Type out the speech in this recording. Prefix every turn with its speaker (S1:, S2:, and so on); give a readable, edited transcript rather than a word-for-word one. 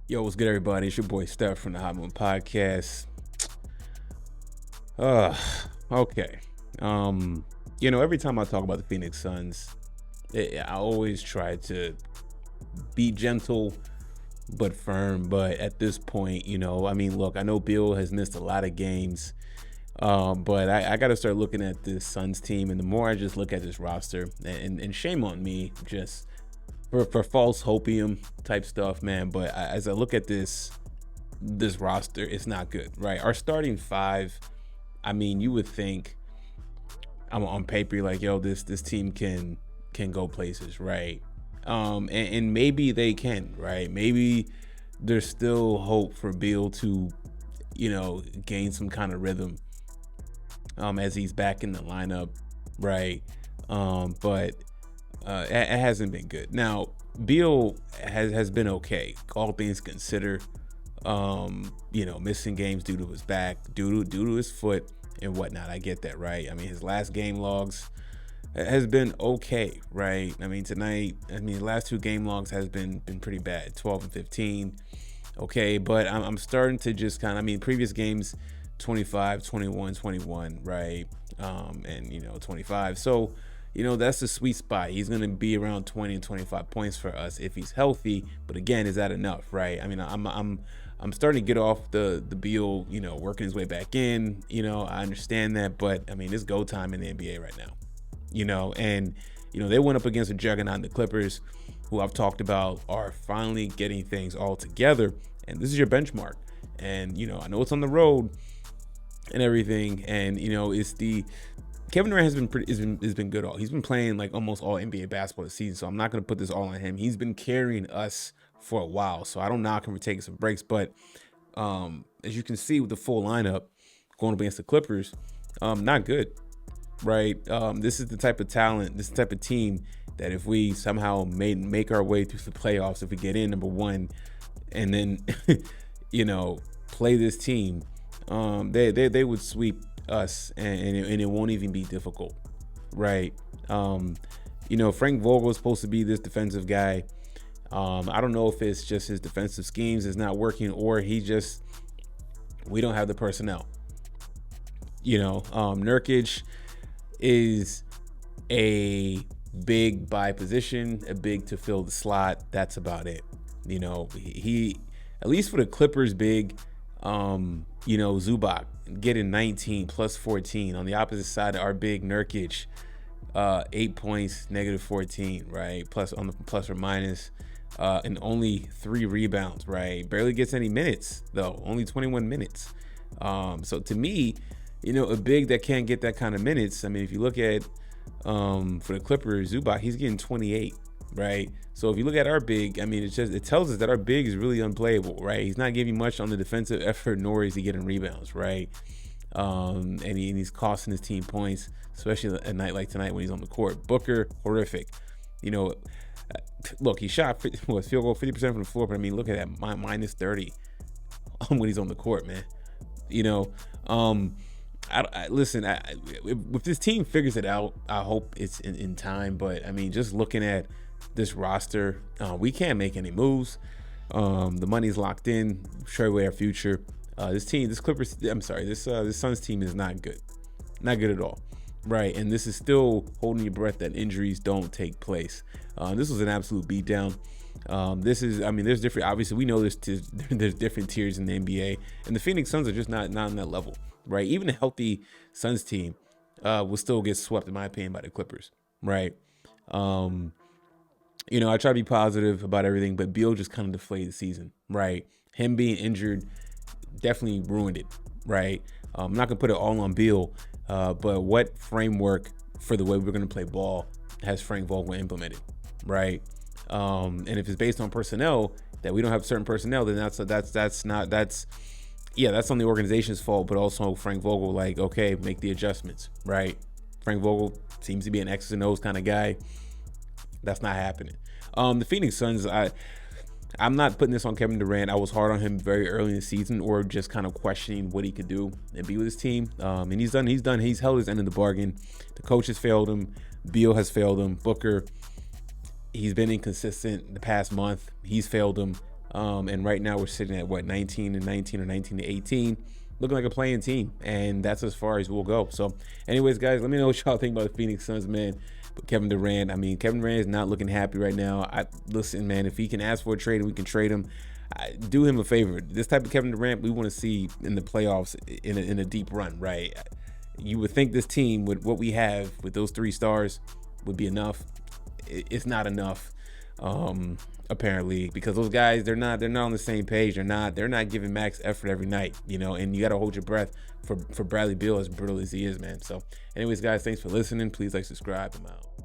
S1: Yo, what's good, everybody? It's your boy Steph from the Hot Moon Podcast. Okay. Every time I talk about the Phoenix Suns, I always try to be gentle but firm. But at this point, look, I know Beal has missed a lot of games, but I got to start looking at this Suns team, and the more I just look at this roster, and shame on me, just for false hopium type stuff, man. But as I look at this roster, it's not good, right? Our starting five, you would think on paper, like, yo, this team can go places, right? And maybe they can, right? Maybe there's still hope for Beal to, gain some kind of rhythm as he's back in the lineup, right? But it hasn't been good. Now, Beal has been okay, all things considered. Missing games due to his back, due to his foot and whatnot. I get that, right? His last game logs has been okay, right? Tonight, the last two game logs has been pretty bad, 12 and 15. Okay, but I'm starting to just previous games, 25, 21, 21, right? And 25. So, that's the sweet spot. He's going to be around 20 and 25 points for us if he's healthy. But again, is that enough, right? I'm starting to get off the Beal, working his way back in. I understand that, but it's go time in the NBA right now. And they went up against a juggernaut in the Clippers, who I've talked about are finally getting things all together. And this is your benchmark. And I know it's on the road and everything. And it's the Kevin Durant has been good. He's been playing like almost all NBA basketball this season, so I'm not going to put this all on him. He's been carrying us for a while, so I don't knock him for taking some breaks. But as you can see with the full lineup going up against the Clippers, not good, right? This is the type of talent, this is the type of team that if we somehow make our way through the playoffs, if we get in number one, and then play this team, they would sweep us, and it won't even be difficult, right? Frank Vogel is supposed to be this defensive guy. I don't know if it's just his defensive schemes is not working, or we don't have the personnel. Nurkic is a big by position, a big to fill the slot. That's about it. He at least for the Clippers big, Zubac getting 19 plus 14 on the opposite side of our big Nurkic, 8 points, negative 14, right? Plus on the plus or minus, and only 3 rebounds, right? Barely gets any minutes though, only 21 minutes. So to me, a big that can't get that kind of minutes. If you look at for the Clippers, Zubac, he's getting 28, right? So if you look at our big, it tells us that our big is really unplayable, right? He's not giving much on the defensive effort, nor is he getting rebounds, right? And he's costing his team points, especially a night like tonight when he's on the court. Booker, horrific. Look, he shot field goal 50% from the floor, but look at that, minus 30 when he's on the court, man. Listen, if this team figures it out, I hope it's in time. But just looking at this roster, we can't make any moves. The money's locked in, straight away our future. This Suns team is not good at all, right? And this is still holding your breath that injuries don't take place. This was an absolute beatdown. There's different. Obviously, we know there's different tiers in the NBA, and the Phoenix Suns are just not on that level, right? Even a healthy Suns team will still get swept, in my opinion, by the Clippers, right? I try to be positive about everything, but Beal just kind of deflated the season, right? Him being injured definitely ruined it, right? I'm not gonna put it all on Beal, but what framework for the way we're gonna play ball has Frank Vogel implemented, right? And if it's based on personnel, that we don't have certain personnel, then that's on the organization's fault, but also Frank Vogel, like, okay, make the adjustments, right? Frank Vogel seems to be an X's and O's kind of guy. That's not happening. The Phoenix Suns, I'm not putting this on Kevin Durant. I was hard on him very early in the season, or just kind of questioning what he could do and be with his team. And he's held his end of the bargain. The coach has failed him. Beal has failed him. Booker, he's been inconsistent the past month. He's failed him. And right now we're sitting at what, 19-19 or 19-18, looking like a playing team, and that's as far as we'll go. So, anyways, guys, let me know what y'all think about the Phoenix Suns, man. But Kevin Durant, Kevin Durant is not looking happy right now. Listen, man, if he can ask for a trade and we can trade him, do him a favor. This type of Kevin Durant we want to see in the playoffs in a deep run, right? You would think this team, with what we have with those 3 stars, would be enough. It's not enough, apparently, because those guys, they're not on the same page. They're not giving max effort every night, and you got to hold your breath for Bradley Beal, as brutal as he is, man. So anyways, guys, thanks for listening. Please like, subscribe. I'm out.